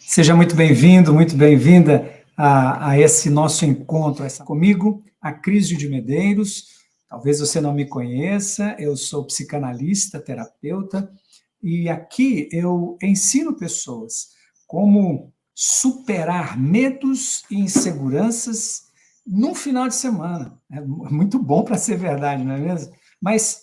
Seja muito bem-vindo, muito bem-vinda a esse nosso encontro. Comigo, a Crisio de Medeiros. Talvez você não me conheça, eu sou psicanalista, terapeuta, e aqui eu ensino pessoas como superar medos e inseguranças num final de semana. É muito bom para ser verdade, não é mesmo? Mas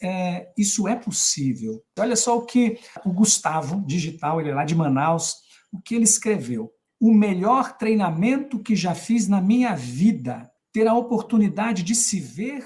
isso é possível. Olha só o que o Gustavo Digital, ele é lá de Manaus, o que ele escreveu. O melhor treinamento que já fiz na minha vida. Ter a oportunidade de se ver,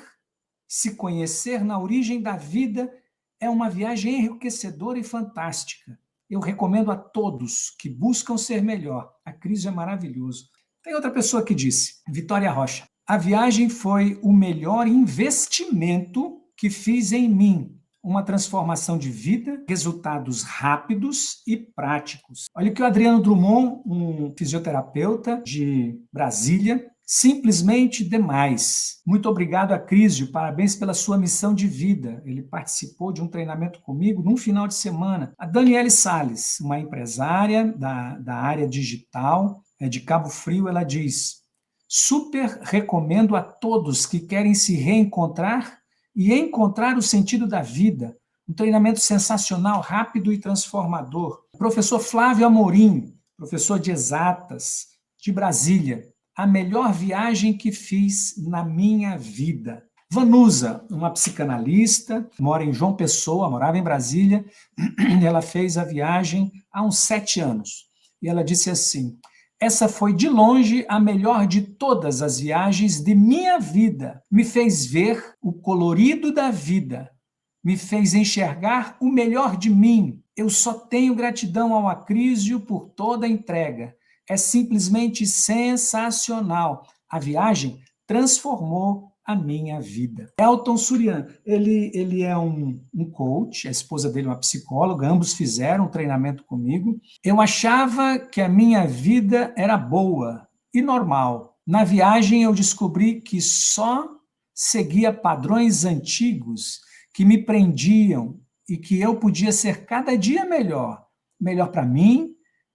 se conhecer na origem da vida é uma viagem enriquecedora e fantástica. Eu recomendo a todos que buscam ser melhor. A crise é maravilhoso. Tem outra pessoa que disse, Vitória Rocha, a viagem foi o melhor investimento que fiz em mim. Uma transformação de vida, resultados rápidos e práticos. Olha o que o Adriano Drummond, um fisioterapeuta de Brasília, simplesmente demais. Muito obrigado a Crisio, parabéns pela sua missão de vida. Ele participou de um treinamento comigo num final de semana. A Daniele Salles, uma empresária da área digital, de Cabo Frio, ela diz: super recomendo a todos que querem se reencontrar e encontrar o sentido da vida. Um treinamento sensacional, rápido e transformador. O professor Flávio Amorim, professor de exatas, de Brasília. A melhor viagem que fiz na minha vida. Vanusa, uma psicanalista, mora em João Pessoa, morava em Brasília. Ela fez a viagem há uns 7 anos. E ela disse assim: essa foi, de longe, a melhor de todas as viagens de minha vida. Me fez ver o colorido da vida. Me fez enxergar o melhor de mim. Eu só tenho gratidão ao Acrísio por toda a entrega. É simplesmente sensacional. A viagem transformou a minha vida. Elton Surian, ele é um coach, a esposa dele é uma psicóloga, ambos fizeram um treinamento comigo. Eu achava que a minha vida era boa e normal. Na viagem eu descobri que só seguia padrões antigos que me prendiam e que eu podia ser cada dia melhor. Melhor para mim,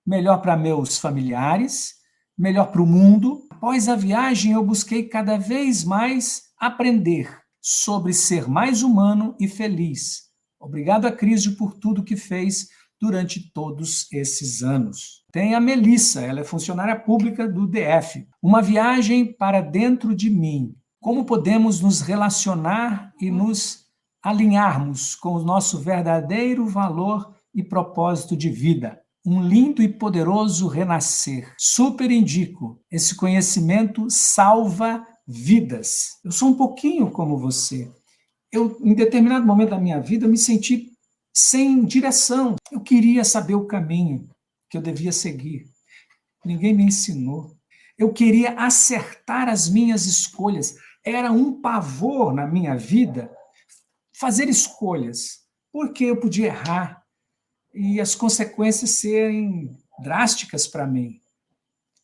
melhor para meus familiares, melhor para o mundo. Após a viagem, eu busquei cada vez mais aprender sobre ser mais humano e feliz. Obrigado a Crisio por tudo que fez durante todos esses anos. Tem a Melissa, ela é funcionária pública do DF. Uma viagem para dentro de mim. Como podemos nos relacionar e nos alinharmos com o nosso verdadeiro valor e propósito de vida. Um lindo e poderoso renascer. Super indico. Esse conhecimento salva vidas. Eu sou um pouquinho como você. Em determinado momento da minha vida, eu me senti sem direção. Eu queria saber o caminho que eu devia seguir. Ninguém me ensinou. Eu queria acertar as minhas escolhas. Era um pavor na minha vida fazer escolhas, porque eu podia errar e as consequências serem drásticas para mim.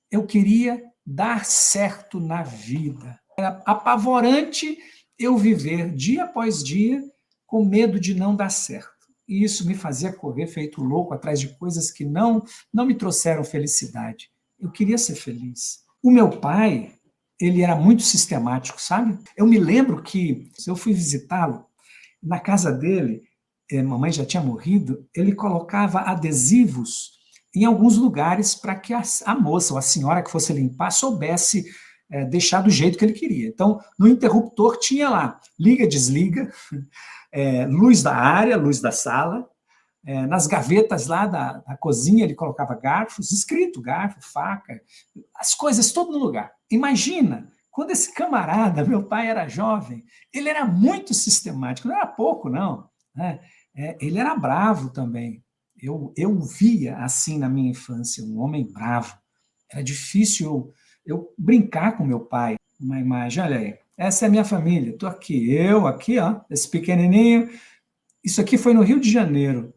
Eu queria dar certo na vida. Era apavorante eu viver dia após dia com medo de não dar certo. E isso me fazia correr feito louco atrás de coisas que não me trouxeram felicidade. Eu queria ser feliz. O meu pai, ele era muito sistemático, sabe? Eu me lembro que, se eu fui visitá-lo, na casa dele, mamãe já tinha morrido, ele colocava adesivos em alguns lugares para que a moça ou a senhora que fosse limpar soubesse deixar do jeito que ele queria. Então, no interruptor tinha lá, liga, desliga, luz da área, luz da sala, nas gavetas lá da cozinha ele colocava garfos, escrito garfo, faca, as coisas tudo no lugar. Imagina, quando esse camarada, meu pai era jovem, ele era muito sistemático, não era pouco não, né? Ele era bravo também. Eu via assim na minha infância, um homem bravo. Era difícil eu brincar com meu pai. Uma imagem, olha aí, essa é a minha família, estou aqui, eu aqui, ó, esse pequenininho. Isso aqui foi no Rio de Janeiro,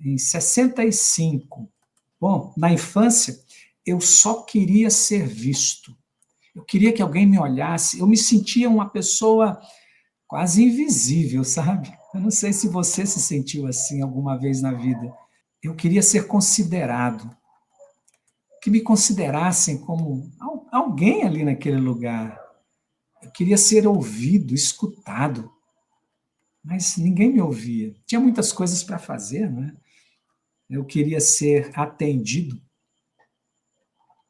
em 65. Bom, na infância, eu só queria ser visto. Eu queria que alguém me olhasse. Eu me sentia uma pessoa quase invisível, sabe? Eu não sei se você se sentiu assim alguma vez na vida. Eu queria ser considerado. que me considerassem como alguém ali naquele lugar. Eu queria ser ouvido, escutado, mas ninguém me ouvia. Tinha muitas coisas para fazer, né? Eu queria ser atendido.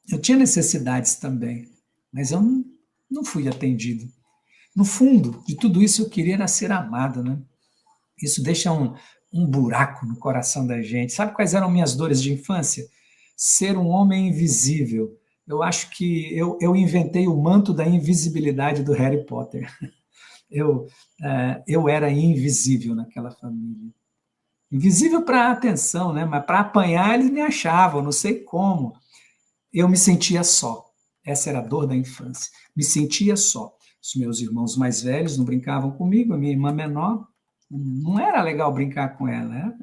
Eu tinha necessidades também, mas eu não fui atendido. No fundo de tudo isso, eu queria era ser amado, né? Isso deixa um buraco no coração da gente. Sabe quais eram minhas dores de infância? Ser um homem invisível. Eu acho que eu inventei o manto da invisibilidade do Harry Potter. Eu era invisível naquela família. Invisível para a atenção, né? Mas para apanhar eles me achavam, não sei como. Eu me sentia só. Essa era a dor da infância. Me sentia só. Os meus irmãos mais velhos não brincavam comigo, a minha irmã menor, não era legal brincar com ela,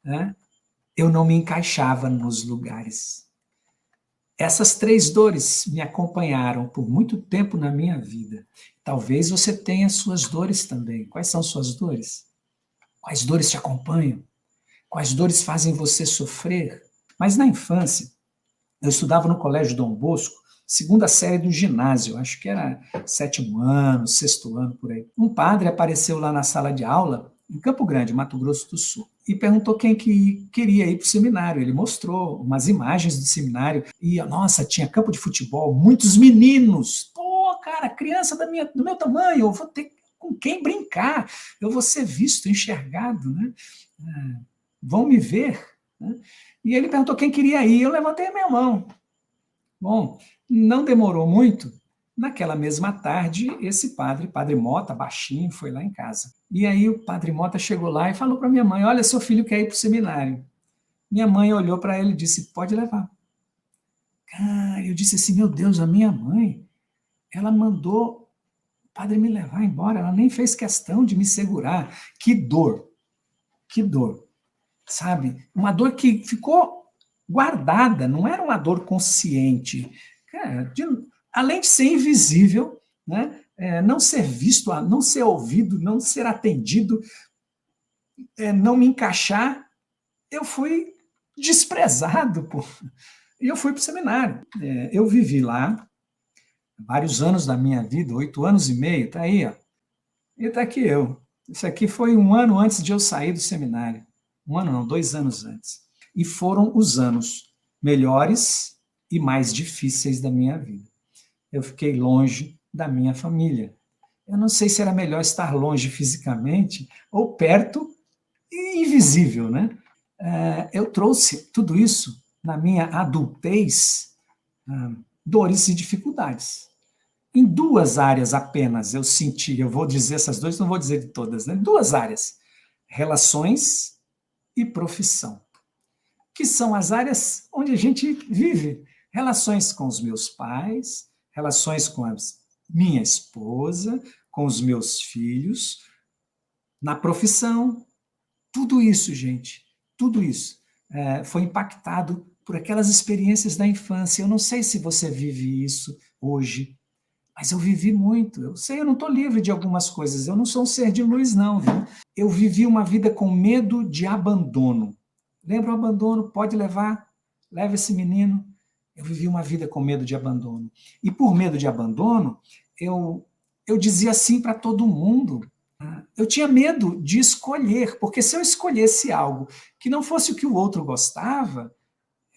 né? Eu não me encaixava nos lugares. Essas 3 dores me acompanharam por muito tempo na minha vida. Talvez você tenha suas dores também. Quais são suas dores? Quais dores te acompanham? Quais dores fazem você sofrer? Mas na infância, eu estudava no Colégio Dom Bosco, segunda série do ginásio, acho que era 7º ano, 6º ano, por aí. Um padre apareceu lá na sala de aula, em Campo Grande, Mato Grosso do Sul, e perguntou quem que queria ir para o seminário. Ele mostrou umas imagens do seminário e, nossa, tinha campo de futebol, muitos meninos. Pô, cara, criança do meu tamanho, eu vou ter com quem brincar, eu vou ser visto, enxergado, né? Vão me ver, né? E ele perguntou quem queria ir, eu levantei a minha mão. Bom, não demorou muito, naquela mesma tarde, esse Padre Mota, baixinho, foi lá em casa. E aí o Padre Mota chegou lá e falou para minha mãe, olha, seu filho quer ir para o seminário. Minha mãe olhou para ele e disse, pode levar. Eu disse assim, meu Deus, a minha mãe, ela mandou o padre me levar embora, ela nem fez questão de me segurar. Que dor, sabe? Uma dor que ficou guardada, não era uma dor consciente. Cara, além de ser invisível, né? Não ser visto, não ser ouvido, não ser atendido, não me encaixar, eu fui desprezado. E eu fui para o seminário. Eu vivi lá vários anos da minha vida, 8 anos e meio, está aí, ó. E está aqui eu. Isso aqui foi 1 ano antes de eu sair do seminário. 1 ano não, 2 anos antes. E foram os anos melhores e mais difíceis da minha vida. Eu fiquei longe da minha família. Eu não sei se era melhor estar longe fisicamente ou perto e invisível, né? Eu trouxe tudo isso na minha adultez, dores e dificuldades. Em 2 áreas apenas eu senti, eu vou dizer essas 2, não vou dizer de todas, né? 2 áreas, relações e profissão, que são as áreas onde a gente vive. Relações com os meus pais, relações com a minha esposa, com os meus filhos, na profissão. Tudo isso, gente, tudo isso foi impactado por aquelas experiências da infância. Eu não sei se você vive isso hoje, mas eu vivi muito. Eu sei, eu não estou livre de algumas coisas. Eu não sou um ser de luz, não, viu? Eu vivi uma vida com medo de abandono. Lembra o abandono? Pode levar, leva esse menino. Eu vivi uma vida com medo de abandono. E por medo de abandono, eu dizia sim para todo mundo. Eu tinha medo de escolher, porque se eu escolhesse algo que não fosse o que o outro gostava,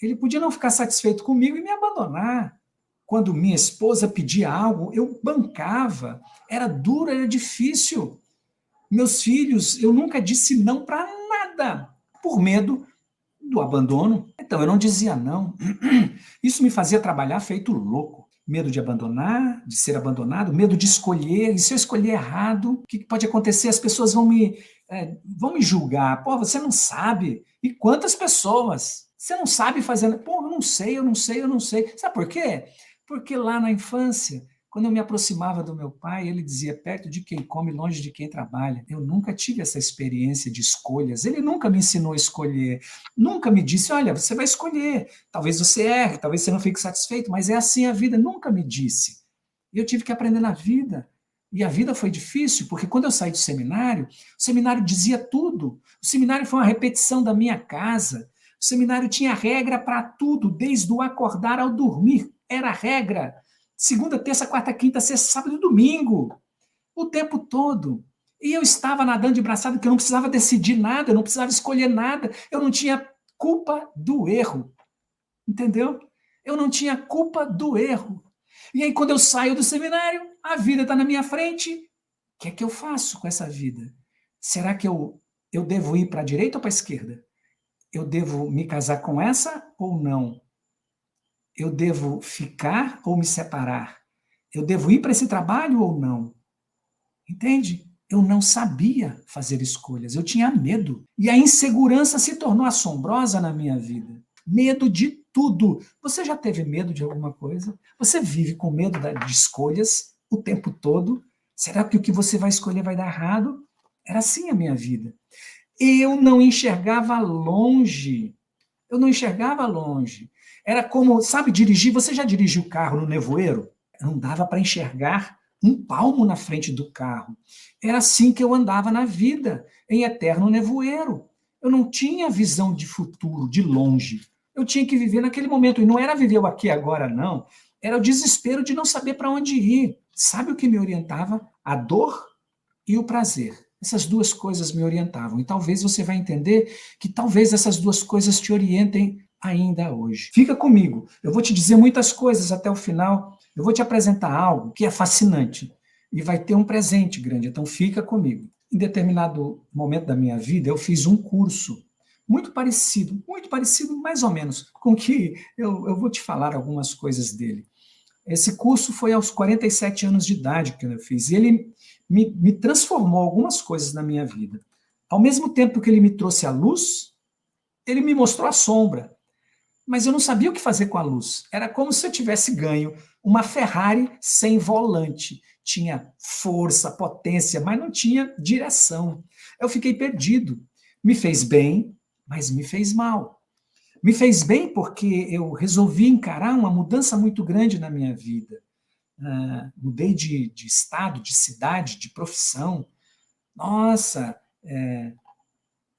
ele podia não ficar satisfeito comigo e me abandonar. Quando minha esposa pedia algo, eu bancava. Era duro, era difícil. Meus filhos, eu nunca disse não para nada, por medo do abandono. Então, eu não dizia não. Isso me fazia trabalhar feito louco. Medo de abandonar, de ser abandonado, medo de escolher. E se eu escolher errado, o que pode acontecer? As pessoas vão me julgar. Pô, você não sabe. E quantas pessoas? Você não sabe fazer. Pô, eu não sei. Sabe por quê? Porque lá na infância, quando eu me aproximava do meu pai, ele dizia, perto de quem come, longe de quem trabalha. Eu nunca tive essa experiência de escolhas. Ele nunca me ensinou a escolher. Nunca me disse, olha, você vai escolher. Talvez você erre, talvez você não fique satisfeito, mas é assim a vida. Nunca me disse. E eu tive que aprender na vida. E a vida foi difícil, porque quando eu saí do seminário, o seminário dizia tudo. O seminário foi uma repetição da minha casa. O seminário tinha regra para tudo, desde o acordar ao dormir. Era regra. Segunda, terça, quarta, quinta, sexta, sábado e domingo. O tempo todo. E eu estava nadando de braçada, porque eu não precisava decidir nada, eu não precisava escolher nada, eu não tinha culpa do erro. Entendeu? Eu não tinha culpa do erro. E aí, quando eu saio do seminário, a vida está na minha frente. O que é que eu faço com essa vida? Será que eu devo ir para a direita ou para a esquerda? Eu devo me casar com essa ou não? Eu devo ficar ou me separar? Eu devo ir para esse trabalho ou não? Entende? Eu não sabia fazer escolhas, eu tinha medo. E a insegurança se tornou assombrosa na minha vida. Medo de tudo. Você já teve medo de alguma coisa? Você vive com medo de escolhas o tempo todo? Será que o que você vai escolher vai dar errado? Era assim a minha vida. Eu não enxergava longe. Eu não enxergava longe. Era como, sabe, dirigir. Você já dirigiu o carro no nevoeiro? Não dava para enxergar um palmo na frente do carro. Era assim que eu andava na vida, em eterno nevoeiro. Eu não tinha visão de futuro, de longe. Eu tinha que viver naquele momento. E não era viver o aqui e agora, não. Era o desespero de não saber para onde ir. Sabe o que me orientava? A dor e o prazer. Essas duas coisas me orientavam. E talvez você vai entender que talvez essas duas coisas te orientem ainda hoje. Fica comigo. Eu vou te dizer muitas coisas até o final. Eu vou te apresentar algo que é fascinante. E vai ter um presente grande. Então fica comigo. Em determinado momento da minha vida, eu fiz um curso muito parecido mais ou menos, com que eu vou te falar algumas coisas dele. Esse curso foi aos 47 anos de idade que eu fiz, e ele me transformou algumas coisas na minha vida. Ao mesmo tempo que ele me trouxe a luz, ele me mostrou a sombra. Mas eu não sabia o que fazer com a luz. Era como se eu tivesse ganho uma Ferrari sem volante. Tinha força, potência, mas não tinha direção. Eu fiquei perdido. Me fez bem, mas me fez mal. Me fez bem porque eu resolvi encarar uma mudança muito grande na minha vida. Mudei de estado, de cidade, de profissão. Nossa,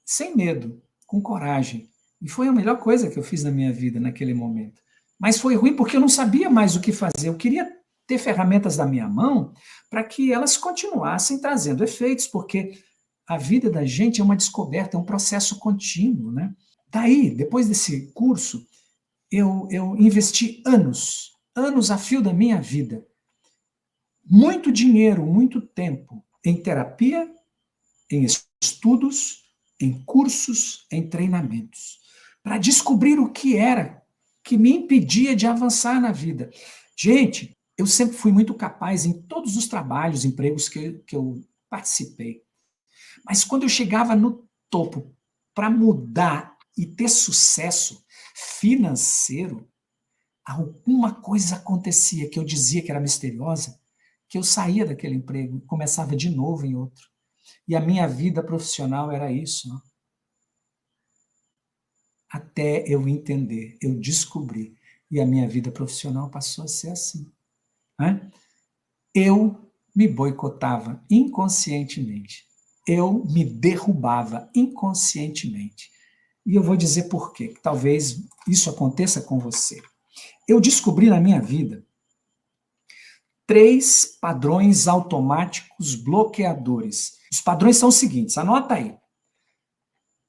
sem medo, com coragem. E foi a melhor coisa que eu fiz na minha vida naquele momento. Mas foi ruim porque eu não sabia mais o que fazer. Eu queria ter ferramentas na minha mão para que elas continuassem trazendo efeitos, porque a vida da gente é uma descoberta, é um processo contínuo, né? Daí, depois desse curso, eu investi anos a fio da minha vida, muito dinheiro, muito tempo em terapia, em estudos, em cursos, em treinamentos, para descobrir o que era que me impedia de avançar na vida. Gente, eu sempre fui muito capaz em todos os trabalhos, empregos que eu participei. Mas quando eu chegava no topo para mudar e ter sucesso financeiro, alguma coisa acontecia que eu dizia que era misteriosa, que eu saía daquele emprego e começava de novo em outro. E a minha vida profissional era isso. Não? Até eu entender, eu descobri. E a minha vida profissional passou a ser assim. Né? Eu me boicotava inconscientemente. Eu me derrubava inconscientemente. E eu vou dizer por quê, que talvez isso aconteça com você. Eu descobri na minha vida 3 padrões automáticos bloqueadores. Os padrões são os seguintes, anota aí.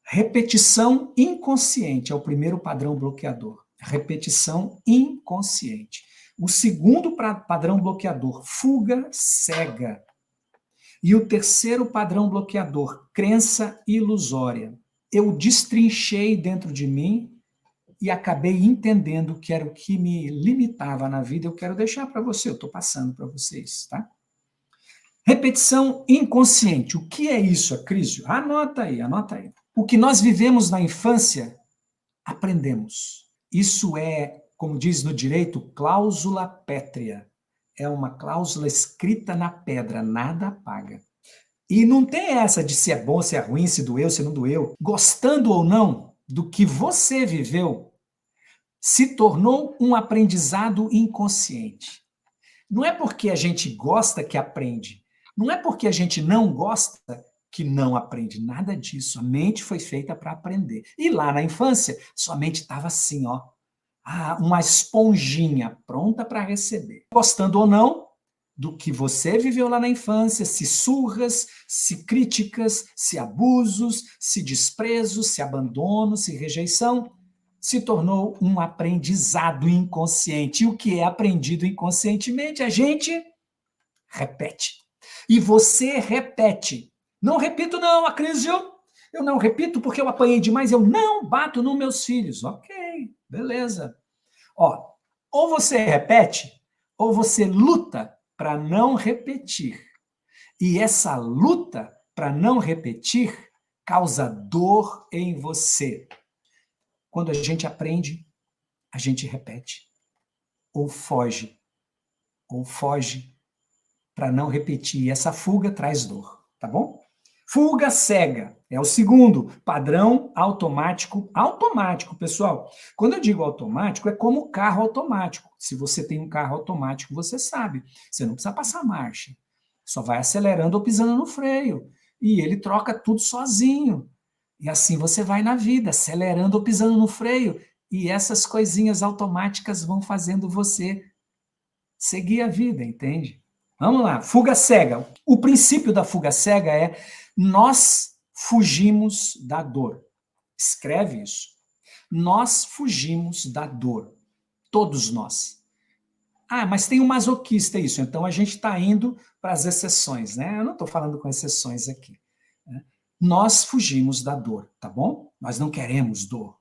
Repetição inconsciente é o primeiro padrão bloqueador. Repetição inconsciente. O segundo padrão bloqueador, fuga cega. E o terceiro padrão bloqueador, crença ilusória. Eu destrinchei dentro de mim e acabei entendendo que era o que me limitava na vida. Eu quero deixar para você, eu estou passando para vocês, tá? Repetição inconsciente. O que é isso, Acrísio? Anota aí, anota aí. O que nós vivemos na infância, aprendemos. Isso é, como diz no direito, cláusula pétrea. É uma cláusula escrita na pedra, nada apaga. E não tem essa de se é bom, se é ruim, se doeu, se não doeu. Gostando ou não do que você viveu, se tornou um aprendizado inconsciente. Não é porque a gente gosta que aprende. Não é porque a gente não gosta que não aprende nada disso. A mente foi feita para aprender. E lá na infância, sua mente estava assim, ó, uma esponjinha pronta para receber. Gostando ou não do que você viveu lá na infância, se surras, se críticas, se abusos, se desprezos, se abandono, se rejeição, se tornou um aprendizado inconsciente. E o que é aprendido inconscientemente, a gente repete. E você repete. Não repito não, Acrísio. Eu não repito porque eu apanhei demais, eu não bato nos meus filhos. Ok, beleza. Ó, ou você repete, ou você luta para não repetir. E essa luta para não repetir causa dor em você. Quando a gente aprende, a gente repete. Ou foge para não repetir. E essa fuga traz dor, tá bom? Fuga cega é o segundo padrão automático. Automático, pessoal. Quando eu digo automático, é como carro automático. Se você tem um carro automático, você sabe. Você não precisa passar marcha. Só vai acelerando ou pisando no freio. E ele troca tudo sozinho. E assim você vai na vida, acelerando ou pisando no freio. E essas coisinhas automáticas vão fazendo você seguir a vida, entende? Vamos lá, fuga cega. O princípio da fuga cega é nós fugimos da dor. Escreve isso. Nós fugimos da dor. Todos nós. Mas tem um masoquista isso, então a gente está indo para as exceções, né? Eu não estou falando com exceções aqui. Né? Nós fugimos da dor, tá bom? Nós não queremos dor.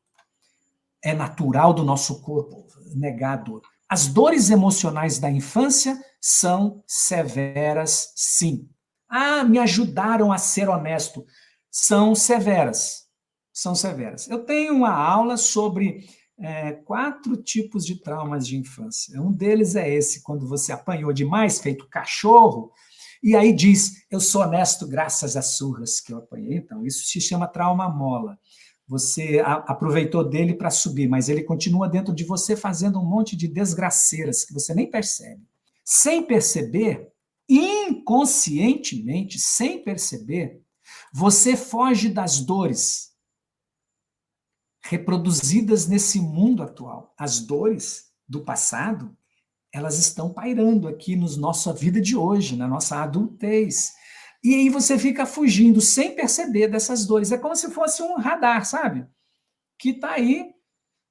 É natural do nosso corpo negar a dor. As dores emocionais da infância são severas, sim. Me ajudaram a ser honesto. São severas. São severas. Eu tenho uma aula sobre 4 tipos de traumas de infância. Um deles é esse, quando você apanhou demais, feito cachorro, e aí diz, eu sou honesto graças às surras que eu apanhei. Então, isso se chama trauma mola. Você aproveitou dele para subir, mas ele continua dentro de você fazendo um monte de desgraceiras que você nem percebe. Sem perceber, inconscientemente, sem perceber, você foge das dores reproduzidas nesse mundo atual. As dores do passado, elas estão pairando aqui na nossa vida de hoje, na nossa adultez. E aí você fica fugindo sem perceber dessas dores. É como se fosse um radar, sabe? Que está aí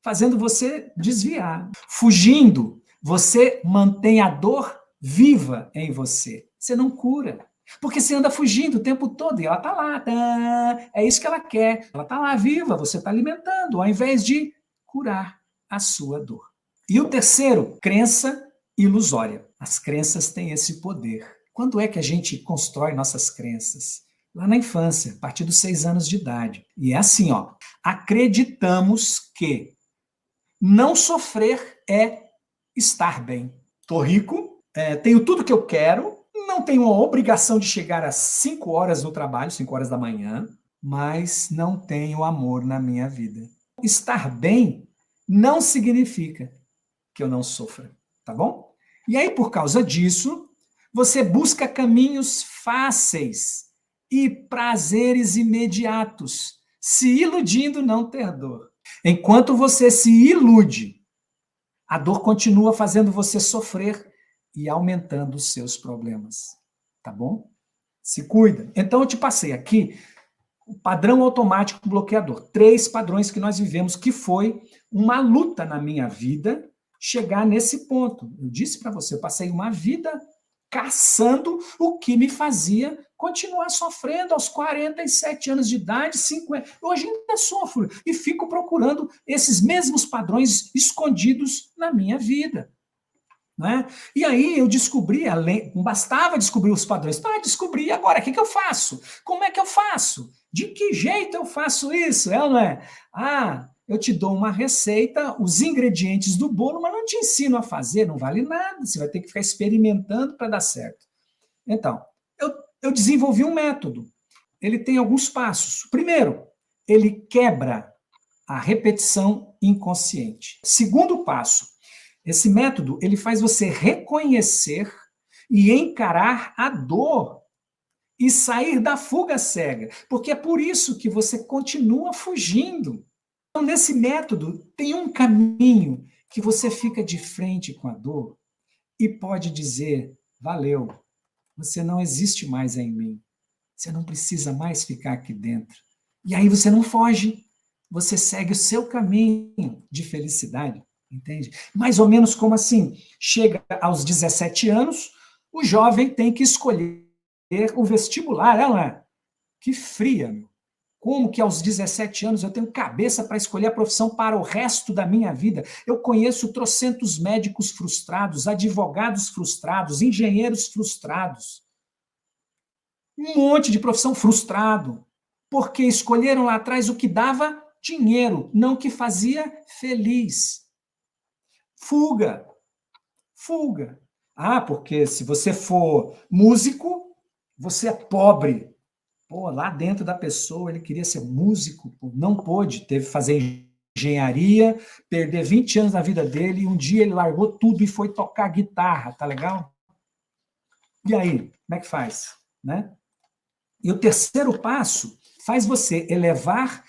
fazendo você desviar. Fugindo, você mantém a dor viva em você. Você não cura. Porque você anda fugindo o tempo todo e ela está lá. É isso que ela quer. Ela está lá viva, você está alimentando, ao invés de curar a sua dor. E o terceiro, crença ilusória. As crenças têm esse poder. Quando é que a gente constrói nossas crenças? Lá na infância, a partir dos 6 anos de idade. E é assim, ó, acreditamos que não sofrer é estar bem. Estou rico, tenho tudo que eu quero, não tenho a obrigação de chegar às 5 horas no trabalho, 5 horas da manhã, mas não tenho amor na minha vida. Estar bem não significa que eu não sofra, tá bom? E aí, por causa disso, você busca caminhos fáceis e prazeres imediatos, se iludindo não ter dor. Enquanto você se ilude, a dor continua fazendo você sofrer e aumentando os seus problemas. Tá bom? Se cuida. Então, eu te passei aqui o padrão automático bloqueador. 3 padrões que nós vivemos, que foi uma luta na minha vida chegar nesse ponto. Eu disse para você, eu passei uma vida caçando o que me fazia continuar sofrendo aos 47 anos de idade, 50. Hoje ainda sofro e fico procurando esses mesmos padrões escondidos na minha vida. Né? E aí eu descobri, não bastava descobrir os padrões, descobri agora, o que eu faço? Como é que eu faço? De que jeito eu faço isso? É ou não é? Eu te dou uma receita, os ingredientes do bolo, mas não te ensino a fazer, não vale nada, você vai ter que ficar experimentando para dar certo. Então, eu desenvolvi um método, ele tem alguns passos. Primeiro, ele quebra a repetição inconsciente. Segundo passo, esse método, ele faz você reconhecer e encarar a dor e sair da fuga cega, porque é por isso que você continua fugindo. Então, nesse método, tem um caminho que você fica de frente com a dor e pode dizer, valeu, você não existe mais em mim, você não precisa mais ficar aqui dentro. E aí você não foge, você segue o seu caminho de felicidade, entende? Mais ou menos como assim, chega aos 17 anos, o jovem tem que escolher o vestibular, não é? Que fria, meu. Como que aos 17 anos eu tenho cabeça para escolher a profissão para o resto da minha vida? Eu conheço trocentos médicos frustrados, advogados frustrados, engenheiros frustrados. Um monte de profissão frustrado, porque escolheram lá atrás o que dava dinheiro, não o que fazia feliz. Fuga. Fuga. Ah, porque se você for músico, você é pobre. Pô, lá dentro da pessoa, ele queria ser músico, não pôde, teve que fazer engenharia, perder 20 anos da vida dele, e um dia ele largou tudo e foi tocar guitarra, tá legal? E aí, como é que faz? Né? E o terceiro passo faz você elevar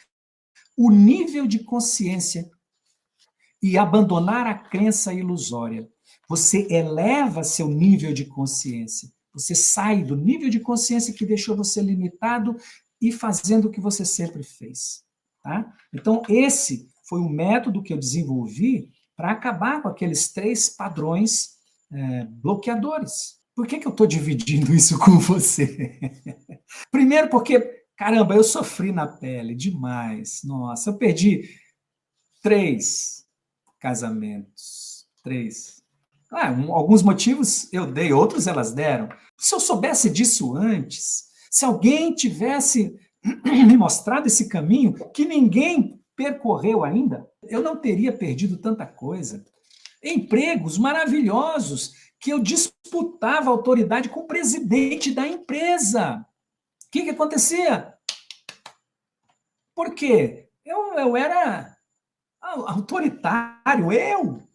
o nível de consciência e abandonar a crença ilusória. Você eleva seu nível de consciência. Você sai do nível de consciência que deixou você limitado e fazendo o que você sempre fez. Tá? Então, esse foi um método que eu desenvolvi para acabar com aqueles 3 padrões bloqueadores. Por que eu estou dividindo isso com você? Primeiro porque, caramba, eu sofri na pele demais. Nossa, eu perdi 3 casamentos. 3. Alguns motivos eu dei, outros elas deram. Se eu soubesse disso antes, se alguém tivesse me mostrado esse caminho que ninguém percorreu ainda, eu não teria perdido tanta coisa. Empregos maravilhosos que eu disputava a autoridade com o presidente da empresa. O que acontecia? Por quê? Eu era autoritário, eu?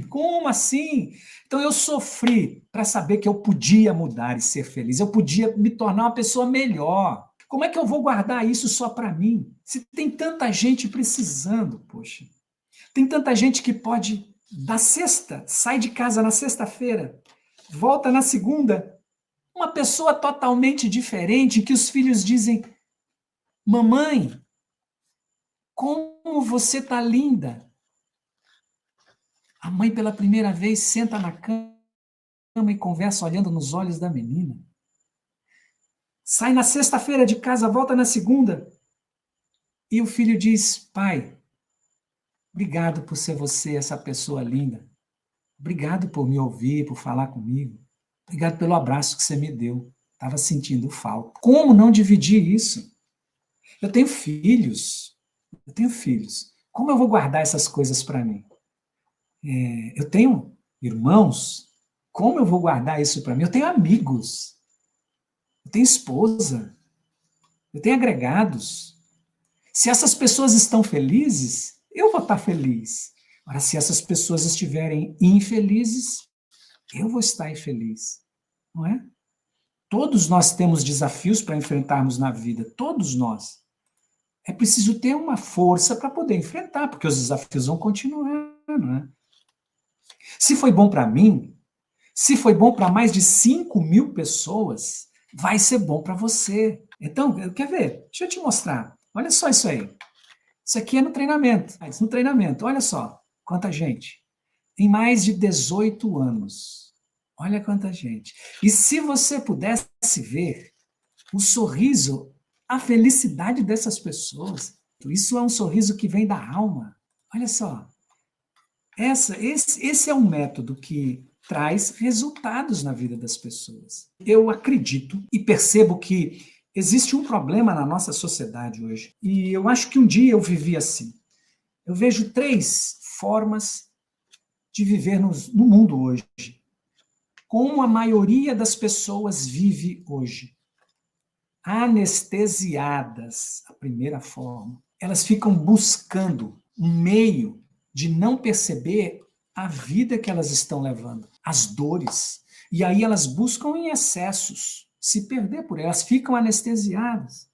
Como assim? Então eu sofri para saber que eu podia mudar e ser feliz, eu podia me tornar uma pessoa melhor. Como é que eu vou guardar isso só para mim? Se tem tanta gente precisando, poxa. Tem tanta gente que pode, na sexta, sai de casa na sexta-feira, volta na segunda, uma pessoa totalmente diferente, que os filhos dizem, mamãe, como você tá linda. A mãe, pela primeira vez, senta na cama e conversa olhando nos olhos da menina. Sai na sexta-feira de casa, volta na segunda. E o filho diz, pai, obrigado por ser você, essa pessoa linda. Obrigado por me ouvir, por falar comigo. Obrigado pelo abraço que você me deu. Estava sentindo falta. Como não dividir isso? Eu tenho filhos. Como eu vou guardar essas coisas para mim? Eu tenho irmãos. Como eu vou guardar isso para mim? Eu tenho amigos. Eu tenho esposa. Eu tenho agregados. Se essas pessoas estão felizes, eu vou estar feliz. Agora, se essas pessoas estiverem infelizes, eu vou estar infeliz. Não é? Todos nós temos desafios para enfrentarmos na vida. Todos nós. É preciso ter uma força para poder enfrentar, porque os desafios vão continuar. Não é? Se foi bom para mim, se foi bom para mais de 5.000 pessoas, vai ser bom para você. Então, quer ver? Deixa eu te mostrar. Olha só isso aí. Isso aqui é no treinamento. No treinamento, olha só quanta gente. Em mais de 18 anos. Olha quanta gente. E se você pudesse ver o sorriso, a felicidade dessas pessoas, isso é um sorriso que vem da alma. Olha só. Esse é um método que traz resultados na vida das pessoas. Eu acredito e percebo que existe um problema na nossa sociedade hoje. E eu acho que um dia eu vivi assim. Eu vejo 3 formas de viver no mundo hoje. Como a maioria das pessoas vive hoje. Anestesiadas, a primeira forma. Elas ficam buscando um meio de não perceber a vida que elas estão levando, as dores. E aí elas buscam em excessos. se perder por elas, ficam anestesiadas.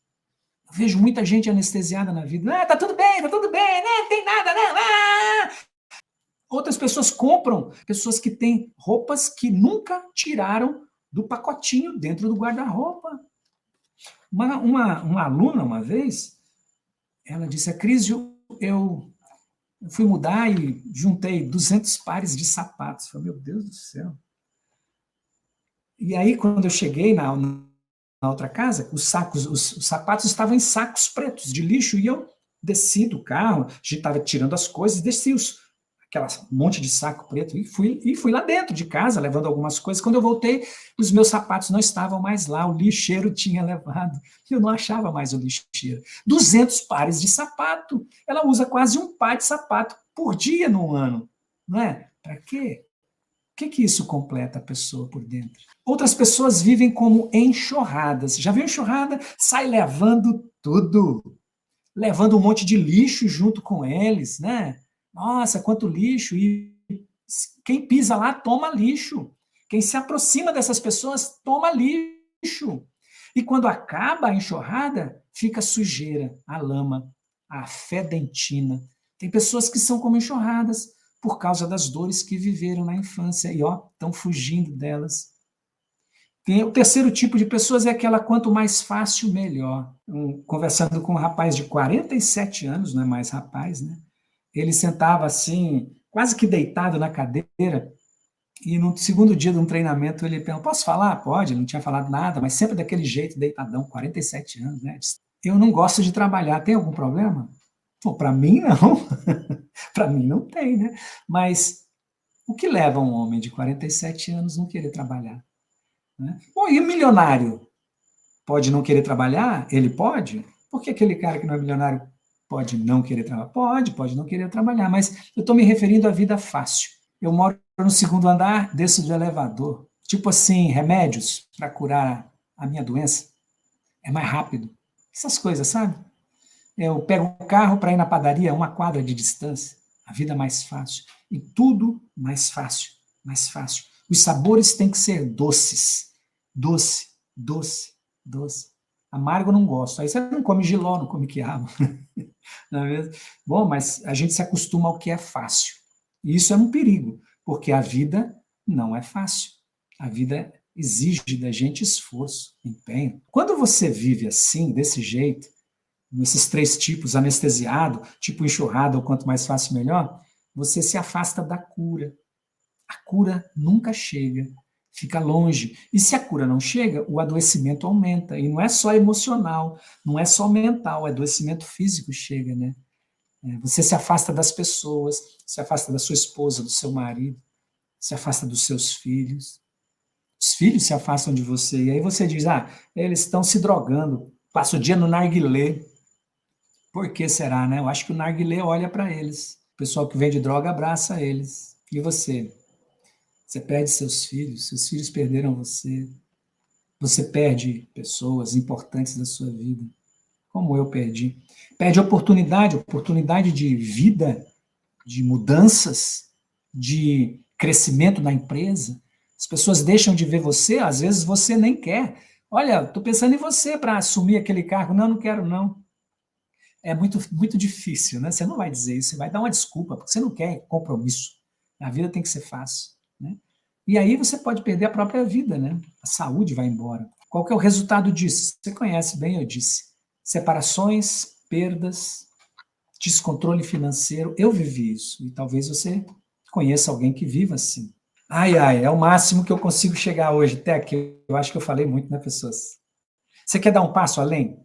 Eu vejo muita gente anestesiada na vida. Ah, tá tudo bem, né? Não tem nada, não. Ah! Outras pessoas compram, pessoas que têm roupas que nunca tiraram do pacotinho dentro do guarda-roupa. Uma aluna, uma vez, ela disse, a Cris, eu fui mudar e juntei 200 pares de sapatos. Eu falei, meu Deus do céu. E aí, quando eu cheguei na outra casa, os sapatos estavam em sacos pretos de lixo, e eu desci do carro, a gente estava tirando as coisas, desci aquela monte de saco preto e fui lá dentro de casa, levando algumas coisas. Quando eu voltei, os meus sapatos não estavam mais lá, o lixeiro tinha levado, eu não achava mais o lixeiro. 200 pares de sapato, ela usa quase um par de sapato por dia no ano, não é? Para quê? O que isso completa a pessoa por dentro? Outras pessoas vivem como enxurradas. Já viu enxurrada? Sai levando tudo. Levando um monte de lixo junto com eles, né? Nossa, quanto lixo. E quem pisa lá toma lixo. Quem se aproxima dessas pessoas toma lixo. E quando acaba a enxurrada, fica a sujeira, a lama, a fedentina. Tem pessoas que são como enxurradas por causa das dores que viveram na infância e estão fugindo delas. O terceiro tipo de pessoas é aquela quanto mais fácil, melhor. Conversando com um rapaz de 47 anos, não é mais rapaz, né? Ele sentava assim, quase que deitado na cadeira, e no segundo dia de um treinamento ele perguntou, posso falar? Pode, não tinha falado nada, mas sempre daquele jeito, deitadão, 47 anos, né? Eu não gosto de trabalhar, tem algum problema? Para mim, não. Para mim, não tem, né? Mas o que leva um homem de 47 anos a não querer trabalhar? Né? Bom, e o milionário pode não querer trabalhar? Ele pode? Por que aquele cara que não é milionário pode não querer trabalhar? Pode não querer trabalhar, mas eu estou me referindo à vida fácil. Eu moro no segundo andar, desço do elevador. Tipo assim, remédios para curar a minha doença. É mais rápido. Essas coisas, sabe? Eu pego o carro para ir na padaria, 1 quadra de distância. A vida é mais fácil. E tudo mais fácil, mais fácil. Os sabores têm que ser doces. Doce, doce, doce. Amargo eu não gosto. Aí você não come jiló, não come quiabo. Não é mesmo? Bom, mas a gente se acostuma ao que é fácil. E isso é um perigo, porque a vida não é fácil. A vida exige da gente esforço, empenho. Quando você vive assim, desse jeito, nesses 3 tipos, anestesiado, tipo enxurrada, ou quanto mais fácil, melhor, você se afasta da cura. A cura nunca chega, fica longe. E se a cura não chega, o adoecimento aumenta. E não é só emocional, não é só mental, o adoecimento físico chega, né? Você se afasta das pessoas, se afasta da sua esposa, do seu marido, se afasta dos seus filhos. Os filhos se afastam de você. E aí você diz, eles estão se drogando, passa o dia no narguilé. Por que será, né? Eu acho que o narguilé olha para eles. O pessoal que vende droga abraça eles. E você? Você perde seus filhos perderam você. Você perde pessoas importantes da sua vida, como eu perdi. Perde oportunidade de vida, de mudanças, de crescimento na empresa. As pessoas deixam de ver você, às vezes você nem quer. Olha, estou pensando em você para assumir aquele cargo. Não quero, não. É muito, muito difícil, né? Você não vai dizer isso, você vai dar uma desculpa, porque você não quer compromisso. A vida tem que ser fácil, né? E aí você pode perder a própria vida, né? A saúde vai embora. Qual que é o resultado disso? Você conhece bem, eu disse. Separações, perdas, descontrole financeiro. Eu vivi isso, e talvez você conheça alguém que viva assim. É o máximo que eu consigo chegar hoje, até aqui. Eu acho que eu falei muito, né, pessoas? Você quer dar um passo além?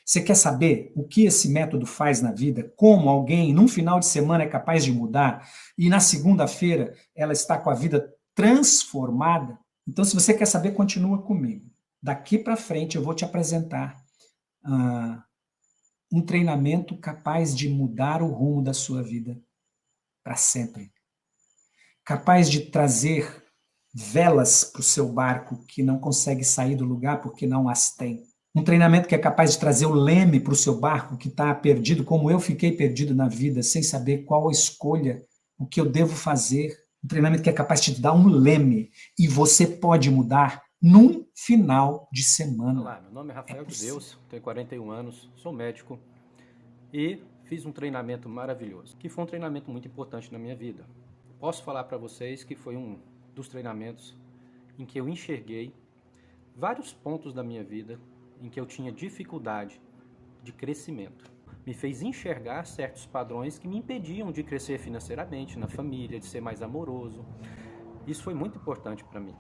Você quer saber o que esse método faz na vida? Como alguém, num final de semana, é capaz de mudar e na segunda-feira ela está com a vida transformada? Então, se você quer saber, continua comigo. Daqui para frente eu vou te apresentar um treinamento capaz de mudar o rumo da sua vida para sempre. Capaz de trazer velas para o seu barco que não consegue sair do lugar porque não as tem. Um treinamento que é capaz de trazer o leme para o seu barco que está perdido, como eu fiquei perdido na vida, sem saber qual a escolha, o que eu devo fazer. Um treinamento que é capaz de te dar um leme e você pode mudar num final de semana. Olá, meu nome é Rafael de Deus, tenho 41 anos, sou médico e fiz um treinamento maravilhoso, que foi um treinamento muito importante na minha vida. Posso falar para vocês que foi um dos treinamentos em que eu enxerguei vários pontos da minha vida em que eu tinha dificuldade de crescimento. Me fez enxergar certos padrões que me impediam de crescer financeiramente, na família, de ser mais amoroso. Isso foi muito importante para mim.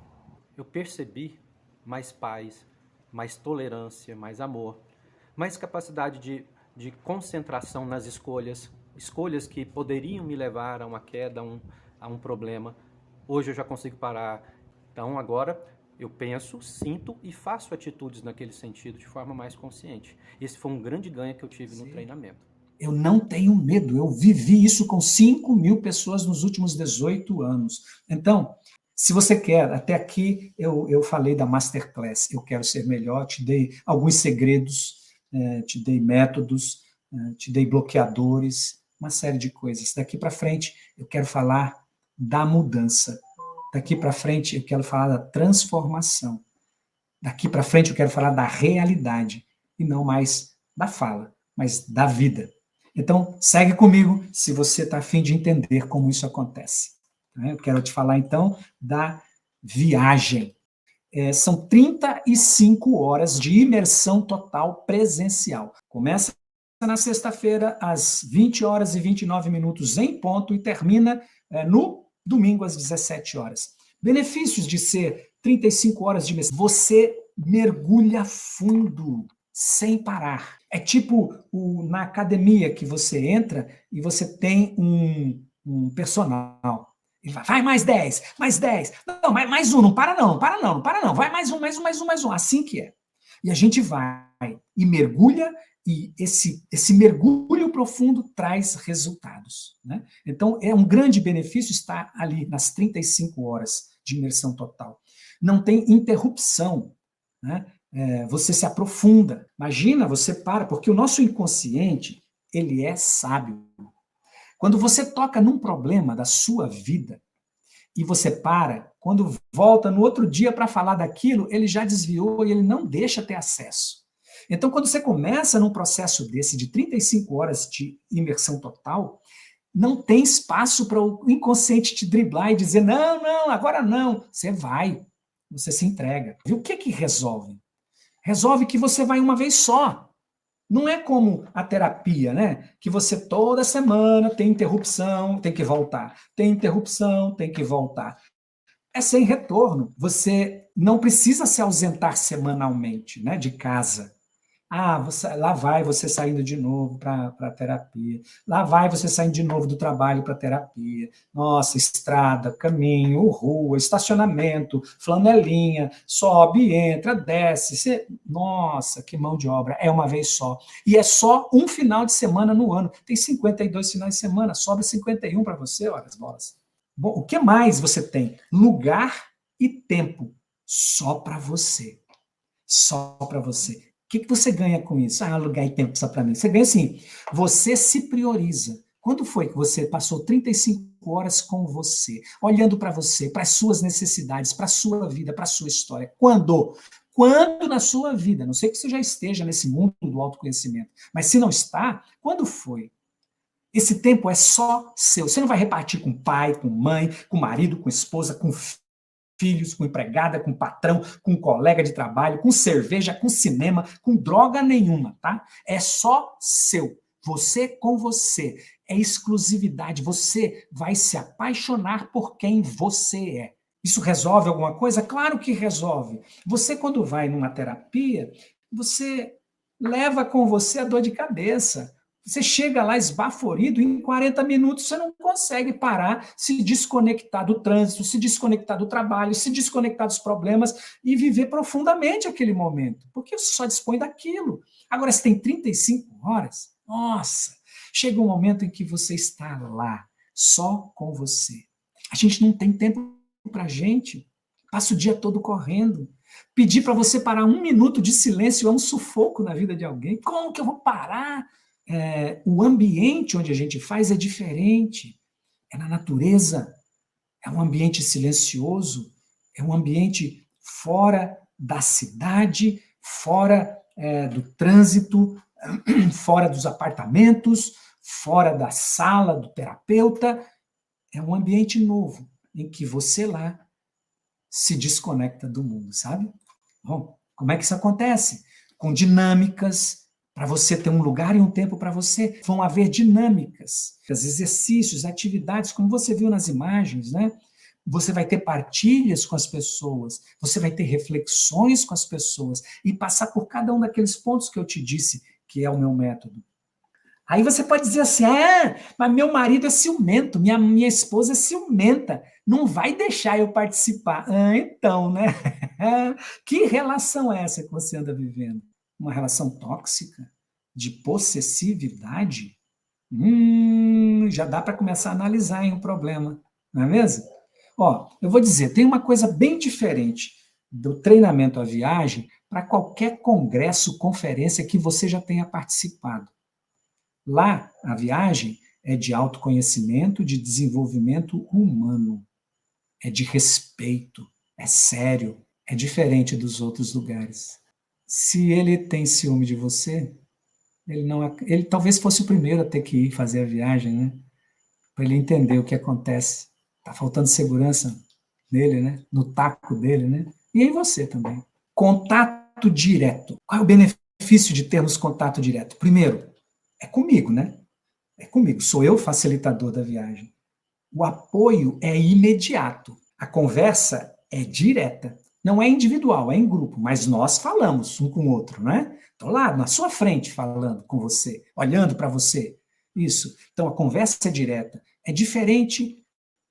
Eu percebi mais paz, mais tolerância, mais amor, mais capacidade de concentração nas escolhas, escolhas que poderiam me levar a uma queda, a um problema. Hoje eu já consigo parar. Então agora eu penso, sinto e faço atitudes naquele sentido de forma mais consciente. Esse foi um grande ganho que eu tive no treinamento. Eu não tenho medo, eu vivi isso com 5.000 pessoas nos últimos 18 anos. Então, se você quer, até aqui eu falei da Masterclass, eu quero ser melhor, te dei alguns segredos, te dei métodos, te dei bloqueadores, uma série de coisas. Daqui para frente eu quero falar da mudança. Daqui para frente eu quero falar da transformação. Daqui para frente eu quero falar da realidade, e não mais da fala, mas da vida. Então, segue comigo se você está a fim de entender como isso acontece. Eu quero te falar, então, da viagem. São 35 horas de imersão total presencial. Começa na sexta-feira, às 20 horas e 29 minutos em ponto, e termina no domingo, às 17 horas. Benefícios de ser 35 horas de imersão. Você mergulha fundo, sem parar. É tipo na academia que você entra e você tem um personal. Ele vai mais 10, mais 10. Não, mais um, não para não, não para não, não para não. Vai mais um, mais um, mais um, mais um. Assim que é. E a gente vai e mergulha, e esse mergulho profundo traz resultados. Né? Então, é um grande benefício estar ali nas 35 horas de imersão total. Não tem interrupção. Né? Você se aprofunda. Imagina, você para, porque o nosso inconsciente, ele é sábio. Quando você toca num problema da sua vida e você para, quando volta no outro dia para falar daquilo, ele já desviou e ele não deixa ter acesso. Então, quando você começa num processo desse de 35 horas de imersão total, não tem espaço para o inconsciente te driblar e dizer, não, não, agora não. Você vai, você se entrega. E o que resolve? Resolve que você vai uma vez só. Não é como a terapia, né? Que você toda semana tem interrupção, tem que voltar. Tem interrupção, tem que voltar. É sem retorno. Você não precisa se ausentar semanalmente, né, de casa. Lá vai você saindo de novo para a terapia. Lá vai você saindo de novo do trabalho para a terapia. Nossa, estrada, caminho, rua, estacionamento, flanelinha, sobe, entra, desce. Nossa, que mão de obra. É uma vez só. E é só um final de semana no ano. Tem 52 finais de semana, sobra 51 para você, olha as bolas. Bom, o que mais você tem? Lugar e tempo. Só para você. Só para você. O que você ganha com isso? Lugar e tempo só para mim. Você ganha assim, você se prioriza. Quando foi que você passou 35 horas com você, olhando para você, para as suas necessidades, para a sua vida, para a sua história? Quando? Quando na sua vida? Não sei que você já esteja nesse mundo do autoconhecimento, mas se não está, quando foi? Esse tempo é só seu. Você não vai repartir com pai, com mãe, com marido, com esposa, com filhos, com empregada, com patrão, com colega de trabalho, com cerveja, com cinema, com droga nenhuma, tá? É só seu. Você com você. É exclusividade. Você vai se apaixonar por quem você é. Isso resolve alguma coisa? Claro que resolve. Você, quando vai numa terapia, você leva com você a dor de cabeça. Você chega lá esbaforido, em 40 minutos você não consegue parar, se desconectar do trânsito, se desconectar do trabalho, se desconectar dos problemas e viver profundamente aquele momento, porque você só dispõe daquilo. Agora, se tem 35 horas, nossa, chega um momento em que você está lá, só com você. A gente não tem tempo para a gente, passa o dia todo correndo. Pedir para você parar 1 minuto de silêncio é um sufoco na vida de alguém. Como que eu vou parar? O ambiente onde a gente faz é diferente, é na natureza, é um ambiente silencioso, é um ambiente fora da cidade, fora do trânsito, fora dos apartamentos, fora da sala do terapeuta. É um ambiente novo, em que você lá se desconecta do mundo, sabe? Bom, como é que isso acontece? Com dinâmicas, para você ter um lugar e um tempo para você. Vão haver dinâmicas, exercícios, atividades, como você viu nas imagens, né? Você vai ter partilhas com as pessoas, você vai ter reflexões com as pessoas e passar por cada um daqueles pontos que eu te disse, que é o meu método. Aí você pode dizer assim, mas meu marido é ciumento, minha esposa é ciumenta, não vai deixar eu participar. Então, né? Que relação é essa que você anda vivendo? Uma relação tóxica? De possessividade? Já dá para começar a analisar o problema, não é mesmo? Ó, eu vou dizer, tem uma coisa bem diferente do treinamento à viagem para qualquer congresso, conferência que você já tenha participado. Lá, a viagem é de autoconhecimento, de desenvolvimento humano, é de respeito, é sério, é diferente dos outros lugares. Se ele tem ciúme de você, ele talvez fosse o primeiro a ter que ir fazer a viagem, né? Para ele entender o que acontece. Está faltando segurança nele, né? No taco dele, né? E em você também. Contato direto. Qual é o benefício de termos contato direto? Primeiro, é comigo, né? É comigo. Sou eu o facilitador da viagem. O apoio é imediato. A conversa é direta. Não é individual, é em grupo, mas nós falamos um com o outro, né? Estou lá na sua frente falando com você, olhando para você. Isso. Então a conversa é direta. É diferente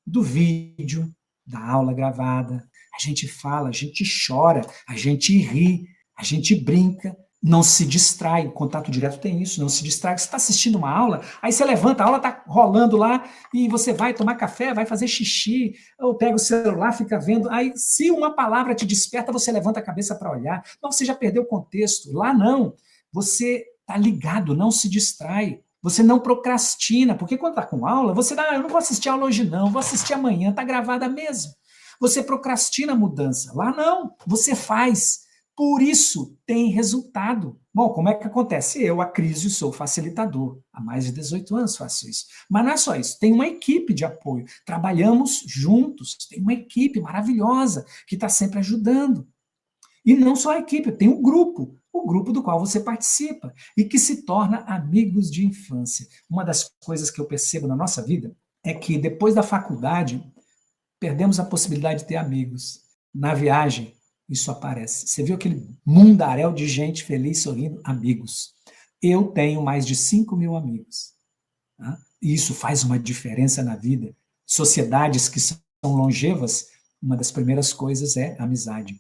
do vídeo, da aula gravada. A gente fala, a gente chora, a gente ri, a gente brinca, não se distrai. O contato direto tem isso, não se distrai. Você está assistindo uma aula, aí você levanta, a aula está rolando lá, e você vai tomar café, vai fazer xixi, ou pega o celular, fica vendo. Aí, se uma palavra te desperta, você levanta a cabeça para olhar. Não, você já perdeu o contexto. Lá não. Você está ligado, não se distrai. Você não procrastina, porque quando está com aula, você dá, eu não vou assistir a aula hoje não, vou assistir amanhã, está gravada mesmo. Você procrastina a mudança. Lá não, você faz. Por isso tem resultado. Bom, como é que acontece? Eu, Acrísio, sou facilitador. Há mais de 18 anos faço isso. Mas não é só isso, tem uma equipe de apoio. Trabalhamos juntos, tem uma equipe maravilhosa que está sempre ajudando. E não só a equipe, tem um grupo, o grupo do qual você participa e que se torna amigos de infância. Uma das coisas que eu percebo na nossa vida é que depois da faculdade perdemos a possibilidade de ter amigos. Na viagem, isso aparece. Você viu aquele mundaréu de gente feliz, sorrindo? Amigos. Eu tenho mais de 5.000 amigos. Tá? E isso faz uma diferença na vida. Sociedades que são longevas, uma das primeiras coisas é amizade.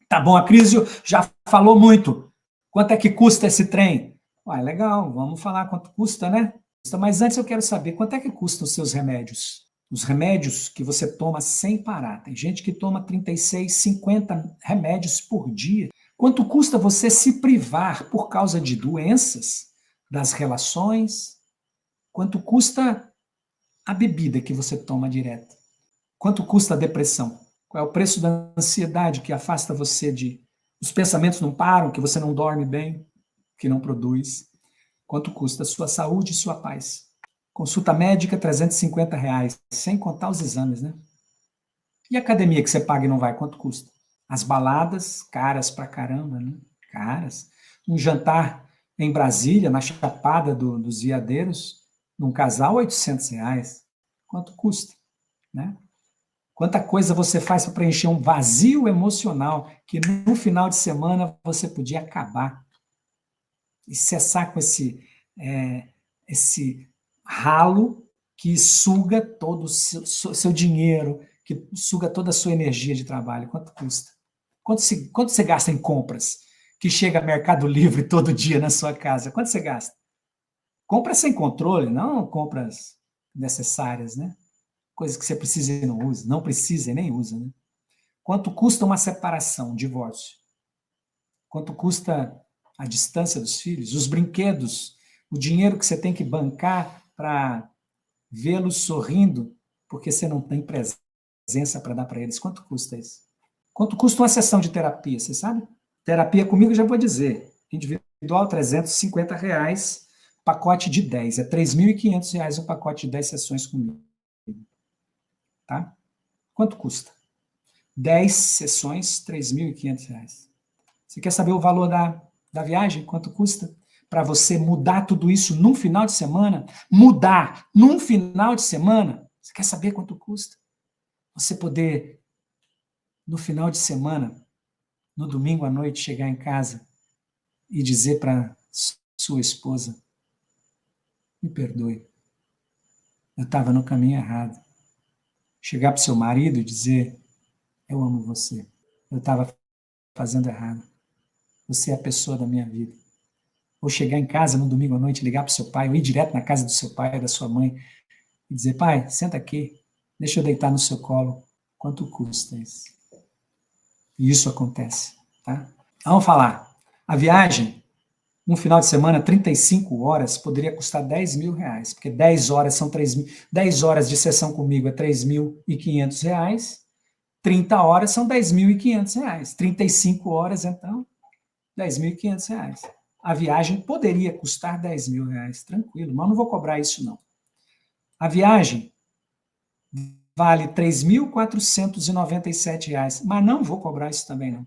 Tá bom, Acrísio já falou muito. Quanto é que custa esse trem? Legal, vamos falar quanto custa, né? Mas antes eu quero saber quanto é que custam os seus remédios. Os remédios que você toma sem parar. Tem gente que toma 36, 50 remédios por dia. Quanto custa você se privar por causa de doenças, das relações? Quanto custa a bebida que você toma direto? Quanto custa a depressão? Qual é o preço da ansiedade que afasta você de... Os pensamentos não param, que você não dorme bem, que não produz. Quanto custa a sua saúde e sua paz? Consulta médica, R$350, sem contar os exames, né? E a academia que você paga e não vai, quanto custa? As baladas, caras pra caramba, né? Caras. Um jantar em Brasília, na Chapada dos Veadeiros, num casal, R$800. Quanto custa, né? Quanta coisa você faz para preencher um vazio emocional que no final de semana você podia acabar e cessar com esse ralo que suga todo o seu dinheiro, que suga toda a sua energia de trabalho. Quanto custa? Quanto você gasta em compras? Que chega Mercado Livre todo dia na sua casa. Quanto você gasta? Compras sem controle, não compras necessárias, né? Coisas que você precisa e não usa, não precisa e nem usa, né? Quanto custa uma separação, um divórcio? Quanto custa a distância dos filhos, os brinquedos, o dinheiro que você tem que bancar para vê-los sorrindo, porque você não tem presença para dar para eles? Quanto custa isso? Quanto custa uma sessão de terapia, você sabe? Terapia comigo, já vou dizer. Individual, R$350, pacote de 10. É R$3.500 um pacote de 10 sessões comigo. Tá? Quanto custa? 10 sessões, R$3.500. Você quer saber o valor da viagem? Quanto custa? Para você mudar tudo isso num final de semana? Mudar num final de semana? Você quer saber quanto custa? Você poder, no final de semana, no domingo à noite, chegar em casa e dizer para sua esposa: me perdoe, eu estava no caminho errado. Chegar para o seu marido e dizer: eu amo você, eu estava fazendo errado, você é a pessoa da minha vida. Ou chegar em casa no domingo à noite, ligar para o seu pai, ou ir direto na casa do seu pai ou da sua mãe e dizer: pai, senta aqui, deixa eu deitar no seu colo. Quanto custa isso? E isso acontece, tá? Vamos falar. A viagem, um final de semana, 35 horas, poderia custar R$10.000, porque 10 horas são 10 horas de sessão comigo é R$3.500, 30 horas são R$10.500, 35 horas, então, R$10.500. A viagem poderia custar R$10.000, tranquilo, mas não vou cobrar isso, não. A viagem vale R$3.497, mas não vou cobrar isso também, não.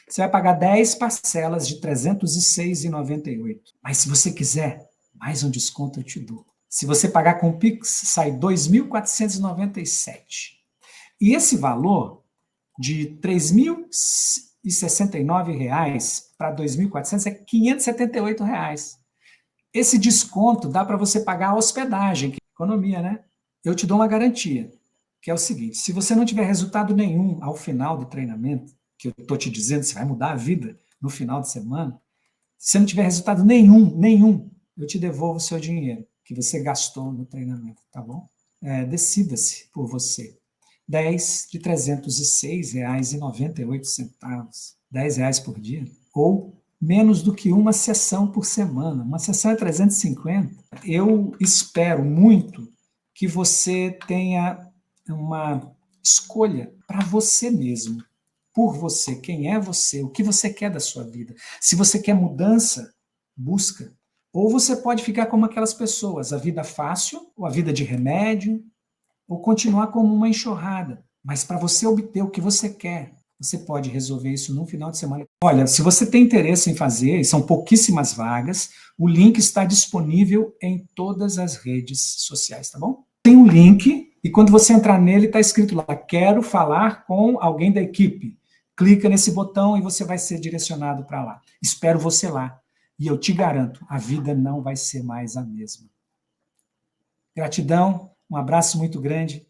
Você vai pagar 10 parcelas de R$306,98. Mas se você quiser, mais um desconto eu te dou. Se você pagar com o Pix, sai R$2.497. E esse valor de R$3.069 para R$2.400 é R$578. Esse desconto dá para você pagar a hospedagem, que é economia, né? Eu te dou uma garantia, que é o seguinte: se você não tiver resultado nenhum ao final do treinamento, que eu estou te dizendo, você vai mudar a vida no final de semana, se você não tiver resultado nenhum, eu te devolvo o seu dinheiro que você gastou no treinamento, tá bom? Decida-se por você. 10 de R$306,98, R$10 por dia, ou menos do que uma sessão por semana. Uma sessão é 350. Eu espero muito que você tenha uma escolha para você mesmo, por você, quem é você, o que você quer da sua vida. Se você quer mudança, busca. Ou você pode ficar como aquelas pessoas, a vida fácil, ou a vida de remédio, ou continuar como uma enxurrada. Mas para você obter o que você quer, você pode resolver isso num final de semana. Olha, se você tem interesse em fazer, são pouquíssimas vagas, o link está disponível em todas as redes sociais, tá bom? Tem um link, e quando você entrar nele, está escrito lá: quero falar com alguém da equipe. Clica nesse botão e você vai ser direcionado para lá. Espero você lá. E eu te garanto, a vida não vai ser mais a mesma. Gratidão, um abraço muito grande.